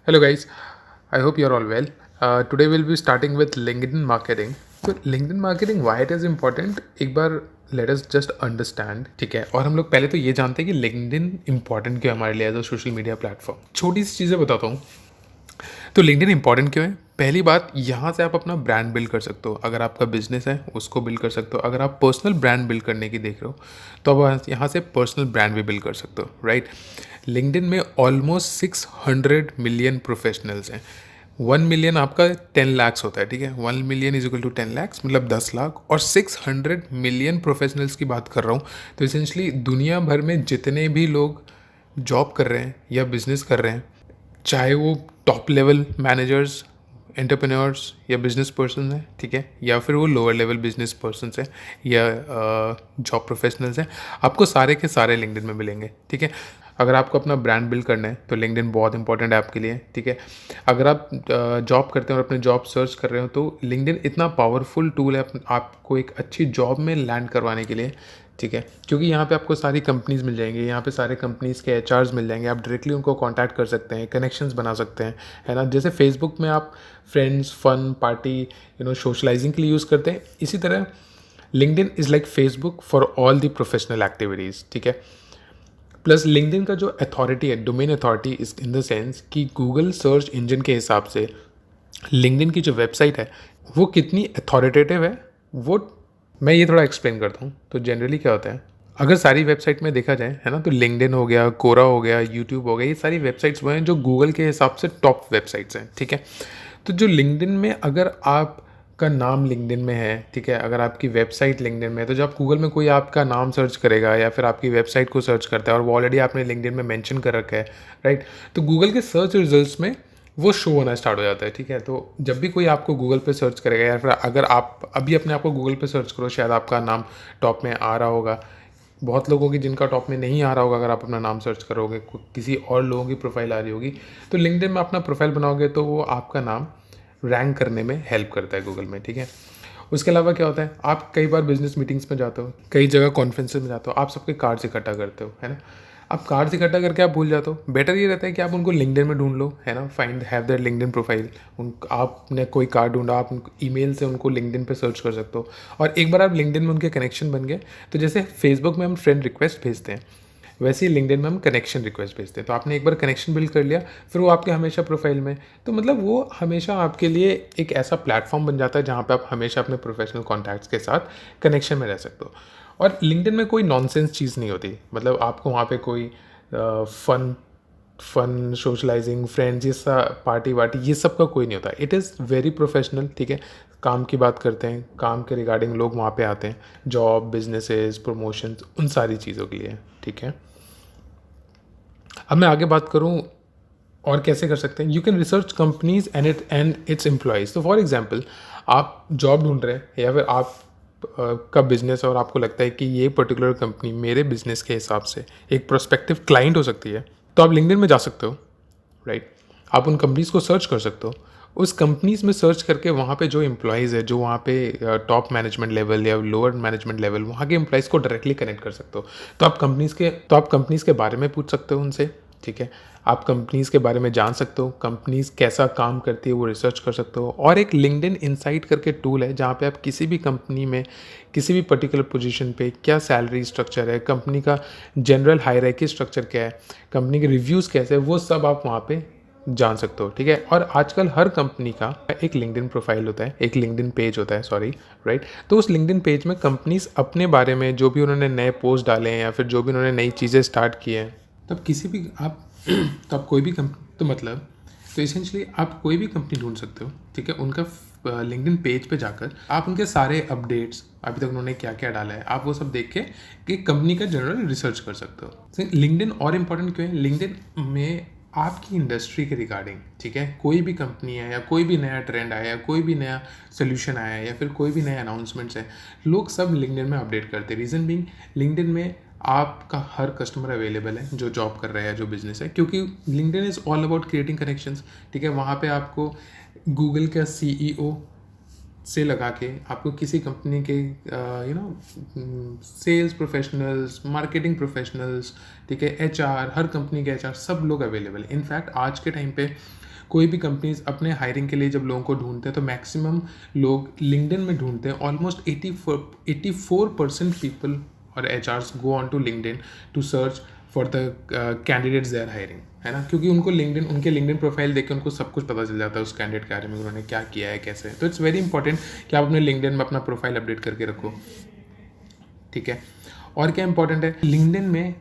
Hello guys, I hope you're all well. Today we'll be starting with LinkedIn marketing. तो LinkedIn marketing why it is important एक बार let us just understand, ठीक है। और हम लोग पहले तो ये जानते हैं कि LinkedIn important क्यों है हमारे लिए as a social media platform. छोटी सी चीज़ें बताता हूँ। तो लिंक्डइन इंपॉर्टेंट क्यों है? पहली बात, यहाँ से आप अपना ब्रांड बिल्ड कर सकते हो। अगर आपका बिजनेस है उसको बिल्ड कर सकते हो। अगर आप पर्सनल ब्रांड बिल्ड करने की देख रहे हो तो आप यहाँ से पर्सनल ब्रांड भी बिल्ड कर सकते हो, राइट। लिंक्डइन में ऑलमोस्ट 600 मिलियन प्रोफेशनल्स हैं। 1 मिलियन आपका 10 लाख होता है, ठीक है। 1 million is equal to 10 lakh, मतलब 10 लाख। और 600 मिलियन प्रोफेशनल्स की बात कर रहा हूँ। तो इसेंशली दुनिया भर में जितने भी लोग जॉब कर रहे हैं या बिजनेस कर रहे हैं, चाहे वो टॉप लेवल मैनेजर्स, एंटरप्रेन्योर्स या बिजनेस पर्सन हैं, ठीक है, या फिर वो लोअर लेवल बिजनेस पर्सन हैं या जॉब प्रोफेशनल्स हैं, आपको सारे के सारे लिंक्डइन में मिलेंगे, ठीक है। अगर आपको अपना ब्रांड बिल्ड करना है तो लिंक्डइन बहुत इंपॉर्टेंट है आपके लिए, ठीक है। अगर आप जॉब करते हैं और अपने जॉब सर्च कर रहे हो तो लिंक्डइन इतना पावरफुल टूल है आपको एक अच्छी जॉब में लैंड करवाने के लिए, ठीक है। क्योंकि यहाँ पे आपको सारी कंपनीज़ मिल जाएंगी, यहाँ पे सारे कंपनीज़ के एचआर्स मिल जाएंगे, आप डायरेक्टली उनको कांटेक्ट कर सकते हैं, कनेक्शंस बना सकते हैं, है ना। जैसे फेसबुक में आप फ्रेंड्स, फन, पार्टी, सोशलाइजिंग के लिए यूज़ करते हैं, इसी तरह LinkedIn is like Facebook for all the professional activities, ठीक है। प्लस लिंक्डइन का जो अथॉरिटी है, domain authority, is in the sense कि गूगल सर्च इंजन के हिसाब से लिंक्डइन की जो वेबसाइट है वो कितनी अथॉरिटेटिव है, वो मैं ये थोड़ा एक्सप्लेन करता हूँ। तो जनरली क्या होता है, अगर सारी वेबसाइट में देखा जाए, है ना, तो लिंक्डइन हो गया, कोरा हो गया, यूट्यूब हो गया, ये सारी वेबसाइट्स वो हैं जो गूगल के हिसाब से टॉप वेबसाइट्स हैं, ठीक है। तो जो लिंक्डइन में अगर आपका नाम लिंक्डइन में है, ठीक है, अगर आपकी वेबसाइट लिंक्डइन में है, तो जब गूगल में कोई आपका नाम सर्च करेगा या फिर आपकी वेबसाइट को सर्च करता है और वो ऑलरेडी आपने लिंक्डइन में मेंशन कर रखा है, राइट, तो गूगल के सर्च रिजल्ट्स में वो शो होना स्टार्ट हो जाता है, ठीक है। तो जब भी कोई आपको गूगल पे सर्च करेगा या फिर अगर आप अभी अपने आप को गूगल पे सर्च करो, शायद आपका नाम टॉप में आ रहा होगा। बहुत लोगों की जिनका टॉप में नहीं आ रहा होगा, अगर आप अपना नाम सर्च करोगे, किसी और लोगों की प्रोफाइल आ रही होगी, तो लिंक्डइन में अपना प्रोफाइल बनाओगे तो वो आपका नाम रैंक करने में हेल्प करता है गूगल में, ठीक है। उसके अलावा क्या होता है, आप कई बार बिजनेस मीटिंग्स में जाते हो, कई जगह कॉन्फ्रेंसेस में जाते हो, आप सबके कार्ड्स इकट्ठा करते हो, है ना। आप कार्ड्स इकट्ठा करके आप भूल जाते हो, बेटर ये रहता है कि आप उनको लिंक्डइन में ढूंढ लो, है ना, find have their LinkedIn profile. आपने कोई कार्ड ढूंढा, आप ईमेल से उनको लिंक्डइन पे सर्च कर सकते हो। और एक बार आप लिंक्डइन में उनके कनेक्शन बन गए, तो जैसे फेसबुक में हम फ्रेंड रिक्वेस्ट भेजते हैं, वैसे ही लिंक्डइन में हम कनेक्शन रिक्वेस्ट भेजते हैं। तो आपने एक बार कनेक्शन बिल्ड कर लिया, फिर वो आपके हमेशा प्रोफाइल में, तो मतलब वो हमेशा आपके लिए एक ऐसा प्लेटफॉर्म बन जाता है जहाँ पे आप हमेशा अपने प्रोफेशनल कॉन्टैक्ट्स के साथ कनेक्शन में रह सकते हो। और लिंक्डइन में कोई नॉनसेंस चीज़ नहीं होती, मतलब आपको वहाँ पे कोई फन फन सोशलाइजिंग, फ्रेंड्स, ये सब पार्टी वार्टी, ये सब का कोई नहीं होता। इट इज़ वेरी प्रोफेशनल, ठीक है। काम की बात करते हैं, काम के रिगार्डिंग लोग वहाँ पे आते हैं, जॉब, बिजनेसेस, प्रमोशंस, उन सारी चीज़ों के लिए, ठीक है। अब मैं आगे बात करूँ और कैसे कर सकते हैं। You can research companies and it's employees. तो फॉर एग्जांपल, आप जॉब ढूंढ रहे हैं या फिर आप का बिजनेस है और आपको लगता है कि ये पर्टिकुलर कंपनी मेरे बिजनेस के हिसाब से एक प्रोस्पेक्टिव क्लाइंट हो सकती है, तो आप लिंक्डइन में जा सकते हो, राइट। आप उन कंपनीज़ को सर्च कर सकते हो। उस कंपनीज़ में सर्च करके वहाँ पे जो एम्प्लॉयज़ है, जो वहाँ पे टॉप मैनेजमेंट लेवल या लोअर मैनेजमेंट लेवल, वहाँ के एम्प्लॉयज़ को डायरेक्टली कनेक्ट कर सकते हो। तो आप कंपनीज़ के बारे में पूछ सकते हो उनसे, ठीक है। आप कंपनीज़ के बारे में जान सकते हो, कंपनीज़ कैसा काम करती है वो रिसर्च कर सकते हो। और एक लिंक्डइन इनसाइट करके टूल है जहाँ पे आप किसी भी कंपनी में किसी भी पर्टिकुलर पोजीशन पे क्या सैलरी स्ट्रक्चर है, कंपनी का जनरल हायरार्की स्ट्रक्चर क्या है, कंपनी के रिव्यूज़ कैसे है, वो सब आप वहाँ पे जान सकते हो, ठीक है। और आजकल हर कंपनी का एक लिंक्डइन प्रोफाइल होता है, एक लिंक्डइन पेज होता है, सॉरी, राइट। तो उस लिंक्डइन पेज में कंपनीज अपने बारे में जो भी उन्होंने नए पोस्ट डाले हैं या फिर जो भी उन्होंने नई चीज़ें स्टार्ट की हैं, तब किसी भी आप तो आप कोई भी तो मतलब तो इसेंशली आप कोई भी कंपनी ढूंढ सकते हो, ठीक है। उनका लिंक्डइन पेज पे जाकर आप उनके सारे अपडेट्स, अभी तक उन्होंने क्या क्या डाला है, आप वो सब देख के कि कंपनी का जनरल रिसर्च कर सकते हो। लिंक्डइन और इम्पोर्टेंट क्यों है, लिंक्डइन में आपकी इंडस्ट्री के रिगार्डिंग, ठीक है, कोई भी कंपनी है या कोई भी नया ट्रेंड आया या कोई भी नया सोल्यूशन आया है या फिर कोई भी नया अनाउंसमेंट्स है, लोग सब लिंक्डइन में अपडेट करते हैं। रीज़न बीइंग, लिंक्डइन में आपका हर कस्टमर अवेलेबल है जो जॉब कर रहा है, जो बिजनेस है, क्योंकि LinkedIn is all about creating connections, ठीक है। वहाँ पे आपको गूगल का सीईओ से लगा के आपको किसी कंपनी के सेल्स प्रोफेशनल्स, मार्केटिंग प्रोफेशनल्स, ठीक है, एचआर, हर कंपनी के एचआर, सब लोग अवेलेबल है। इनफैक्ट आज के टाइम पे कोई भी कंपनीज अपने हायरिंग के लिए जब लोगों को ढूंढते हैं तो मैक्सिमम लोग लिंक्डइन में ढूंढते हैं. ऑलमोस्ट 84% पीपल और HRs go on to LinkedIn to search for the candidates they are hiring, है ना, क्योंकि उनको उनके लिंक्डइन प्रोफाइल देख के उनको सब कुछ पता चल जाता है उस कैंडिडेट के बारे में, उन्होंने क्या किया है, कैसे है. तो इट्स वेरी इंपॉर्टेंट कि आप अपने लिंक्डइन में अपना प्रोफाइल अपडेट करके रखो. ठीक है. और क्या इंपॉर्टेंट है, लिंक्डइन में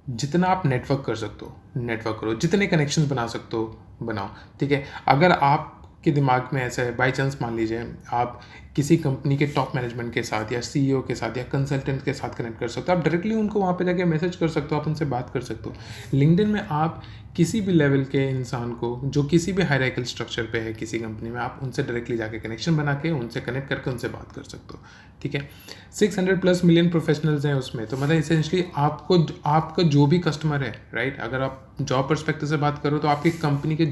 जितना आप नेटवर्क कर सकते हो नेटवर्क करो, जितने कनेक्शंस बना सकते हो बनाओ. ठीक है. अगर आपके दिमाग में ऐसा है, बाई चांस मान लीजिए आप किसी कंपनी के टॉप मैनेजमेंट के साथ या सीईओ के साथ या कंसल्टेंट के साथ कनेक्ट कर सकते हो, आप डायरेक्टली उनको वहाँ पे जाके मैसेज कर सकते हो, आप उनसे बात कर सकते हो. लिंक्डइन में आप किसी भी लेवल के इंसान को जो किसी भी हायरार्किकल स्ट्रक्चर पे है किसी कंपनी में, आप उनसे डायरेक्टली जाके कनेक्शन बना के उनसे कनेक्ट करके उनसे बात कर सकते हो. ठीक है. 600+ मिलियन प्रोफेशनल्स हैं उसमें, तो मतलब इसेंशली आपका जो भी कस्टमर है, राइट, अगर आप जॉब पर्सपेक्टिव से बात करो तो आपकी कंपनी के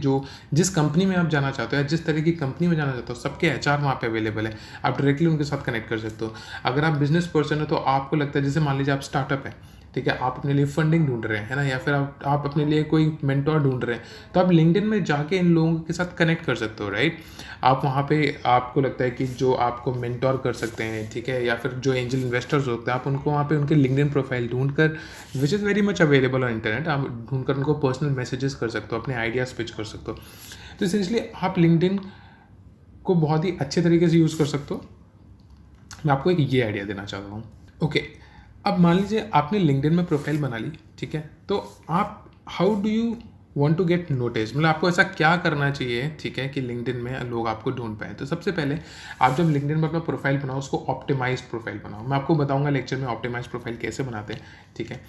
जिस कंपनी में आप जाना चाहते हो या जिस तरह की कंपनी में जाना चाहते हो, सबके एचआर वहाँ पे अवेलेबल है, आप डायरेक्टली उनके साथ कनेक्ट कर सकते हो. अगर आप बिजनेस पर्सन हो तो आपको लगता है, जैसे मान लीजिए आप स्टार्टअप है, ठीक है, आप अपने लिए फंडिंग ढूंढ रहे हैं, है ना, या फिर आप अपने लिए कोई मेंटोर ढूंढ रहे हैं, तो आप लिंक्डइन में जाके इन लोगों के साथ कनेक्ट कर सकते हो, राइट. आप वहाँ पे आपको लगता है कि जो आपको मेंटोर कर सकते हैं, ठीक है, या फिर जो एंजल इन्वेस्टर्स होते हैं, आप उनको वहाँ पे उनके लिंक्डइन प्रोफाइल ढूंढकर, which is very much available on internet, आप ढूंढकर उनको पर्सनल मैसेजेस कर सकते हो, अपने आइडियाज पिच कर सकते हो. तो इसलिए आप लिंक्डइन को बहुत ही अच्छे तरीके से यूज़ कर सकते हो. मैं आपको एक ये आइडिया देना चाहता हूँ. ओके. अब मान लीजिए आपने लिंक्डइन में प्रोफाइल बना ली, ठीक है, तो आप how do you want to get notice, मतलब आपको ऐसा क्या करना चाहिए, ठीक है, कि लिंक्डइन में लोग आपको ढूंढ पाए. तो सबसे पहले आप जब लिंक्डइन में अपना प्रोफाइल बनाओ, उसको ऑप्टिमाइज प्रोफाइल बनाओ. मैं आपको बताऊंगा लेक्चर में ऑप्टिमाइज प्रोफाइल कैसे बनाते हैं. ठीक है.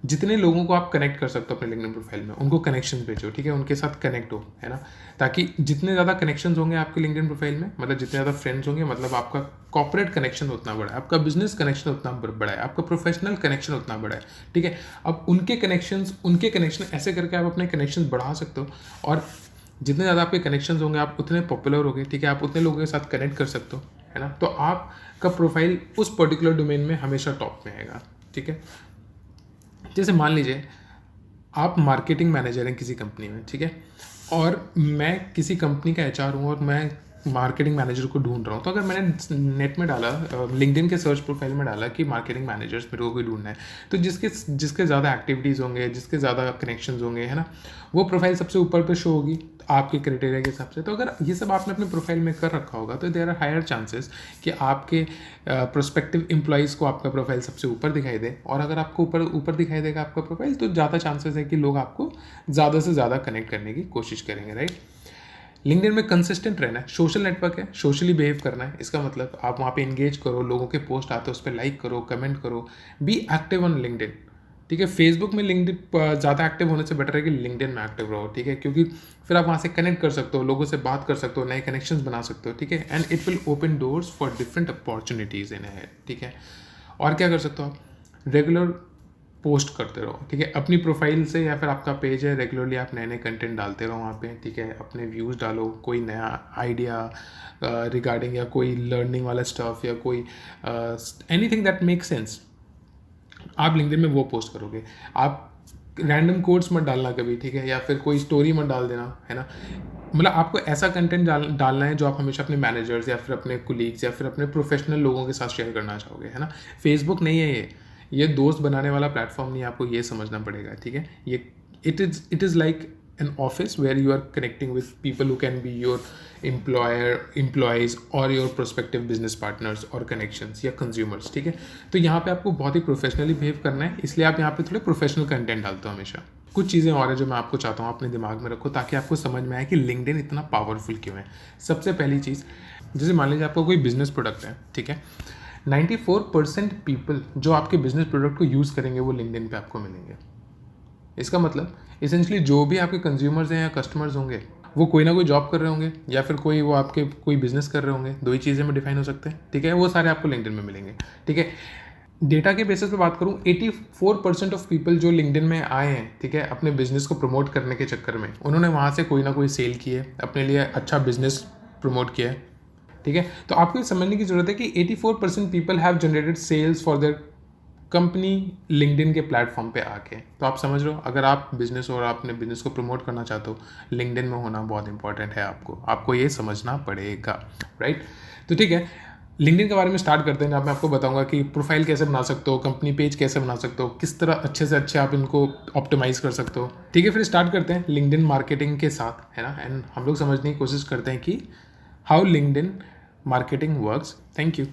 जितने लोगों को आप कनेक्ट कर सकते हो अपने लिंक्डइन प्रोफाइल में, उनको कनेक्शन भेजो, ठीक है, उनके साथ कनेक्ट हो, है ना, ताकि जितने ज़्यादा कनेक्शंस होंगे आपके लिंक्डइन प्रोफाइल में, मतलब जितने ज़्यादा फ्रेंड्स होंगे, मतलब आपका कॉर्पोरेट कनेक्शन उतना बड़ा है, आपका बिजनेस कनेक्शन उतना बड़ा है, आपका प्रोफेशनल कनेक्शन उतना बड़ा है. ठीक है. अब उनके कनेक्शन ऐसे करके आप अपने कनेक्शन बढ़ा सकते हो, और जितने ज़्यादा आपके कनेक्शन होंगे आप उतने पॉपुलर होंगे, ठीक है, आप उतने लोगों के साथ कनेक्ट कर सकते हो, है ना. तो आपका प्रोफाइल उस पर्टिकुलर डोमेन में हमेशा टॉप में आएगा. ठीक है. जैसे मान लीजिए आप मार्केटिंग मैनेजर हैं किसी कंपनी में, ठीक है, और मैं किसी कंपनी का एचआर हूँ और मैं मार्केटिंग मैनेजर को ढूंढ रहा हूँ. तो अगर मैंने नेट में डाला, लिंक्डइन के सर्च प्रोफाइल में डाला कि मार्केटिंग मैनेजर्स मेरे को कोई ढूंढना है, तो जिसके ज़्यादा एक्टिविटीज़ होंगे, जिसके ज़्यादा कनेक्शंस होंगे, है ना, वो प्रोफाइल सबसे ऊपर पे शो होगी आपके क्राइटेरिया के हिसाब से. तो अगर ये सब आपने अपने प्रोफाइल में कर रखा होगा तो देयर आर हायर चांसेस कि आपके प्रोस्पेक्टिव एम्प्लॉइज़ को आपका प्रोफाइल सबसे ऊपर दिखाई दे. और अगर आपको ऊपर दिखाई देगा आपका प्रोफाइल, तो ज़्यादा चांसेस है कि लोग आपको ज़्यादा से ज़्यादा कनेक्ट करने की कोशिश करेंगे, राइट. लिंक्डइन में कंसिस्टेंट रहना है, सोशल नेटवर्क है, सोशली बिहेव करना है. इसका मतलब आप वहाँ पे इंगेज करो, लोगों के पोस्ट आते हैं उस पर लाइक करो, कमेंट करो, बी एक्टिव ऑन लिंक्डइन. ठीक है. फेसबुक में लिंक्डइन ज़्यादा एक्टिव होने से बेटर है कि लिंक्डइन में एक्टिव रहो. ठीक है. क्योंकि फिर आप वहाँ से कनेक्ट कर सकते हो, लोगों से बात कर सकते हो, नए कनेक्शंस बना सकते हो. ठीक है. And it will open doors for different opportunities in ahead. ठीक है. और क्या कर सकते हो आप, रेगुलर पोस्ट करते रहो. ठीक है. अपनी प्रोफाइल से या फिर आपका पेज है, रेगुलरली आप नए नए कंटेंट डालते रहो वहाँ पे. ठीक है. अपने व्यूज़ डालो, कोई नया आइडिया रिगार्डिंग या कोई लर्निंग वाला स्टफ या कोई एनीथिंग दैट मेक सेंस, आप लिंक्डइन में वो पोस्ट करोगे. आप रैंडम कोड्स मत डालना कभी, ठीक है, या फिर कोई स्टोरी मत डाल देना, है ना. मतलब आपको ऐसा कंटेंट डालना है जो आप हमेशा अपने मैनेजर्स या फिर अपने कुलीग्स या फिर अपने प्रोफेशनल लोगों के साथ शेयर करना चाहोगे, है ना. फेसबुक नहीं है ये दोस्त बनाने वाला प्लेटफॉर्म नहीं है, आपको ये समझना पड़ेगा. ठीक है. ये it is like an office where you are connecting with people who can be your employees or your prospective business partners or connections या consumers. ठीक है. तो यहाँ पे आपको बहुत ही प्रोफेशनली बिहेव करना है, इसलिए आप यहाँ पे थोड़े प्रोफेशनल कंटेंट डालते हो हमेशा. कुछ चीज़ें और है जो मैं आपको चाहता हूँ अपने दिमाग में रखो, ताकि आपको समझ में आए कि लिंक्डइन इतना पावरफुल क्यों है. सबसे पहली चीज़, जैसे मान लीजिए आपका कोई बिजनेस प्रोडक्ट है, ठीक है, 94% पीपल जो आपके बिजनेस प्रोडक्ट को यूज़ करेंगे वो लिंक्डइन पे आपको मिलेंगे. इसका मतलब इसेंशली जो भी आपके कंज्यूमर्स हैं या कस्टमर्स होंगे वो कोई ना कोई जॉब कर रहे होंगे या फिर वो आपके कोई बिजनेस कर रहे होंगे. दो ही चीज़ें में डिफाइन हो सकते हैं. ठीक है. वो सारे आपको लिंक्डइन में मिलेंगे. ठीक है. डेटा के बेसिस पे बात करूँ, 84% ऑफ पीपल जो लिंक्डइन में आए हैं, ठीक है, अपने बिजनेस को प्रमोट करने के चक्कर में, उन्होंने वहाँ से कोई ना कोई सेल की है, अपने लिए अच्छा बिजनेस प्रमोट किया है. ठीक है. तो आपको ये समझने की जरूरत है कि 84% people have generated sales for their company LinkedIn के प्लेटफॉर्म पे आके। तो आप समझ रहे हो, अगर आप बिजनेस और अपने बिजनेस को प्रमोट करना चाहते हो, लिंक्डइन में होना बहुत इंपॉर्टेंट है। आपको ये समझना पड़ेगा, राइट। तो ठीक है, लिंक्डइन के बारे में स्टार्ट करते हैं। जहाँ मैं आपको बताऊंगा कि प्रोफाइल कैसे बना सकते हो, कंपनी पेज कैसे बना सकते हो, किस तरह अच्छे से अच्छे आप इनको ऑप्टिमाइज़ कर सकते हो। ठीक है, फिर स्टार्ट करते हैं लिंक्डइन मार्केटिंग के साथ, है ना। एंड हम लोग समझने की कोशिश करते हैं कि how LinkedIn marketing works. Thank you.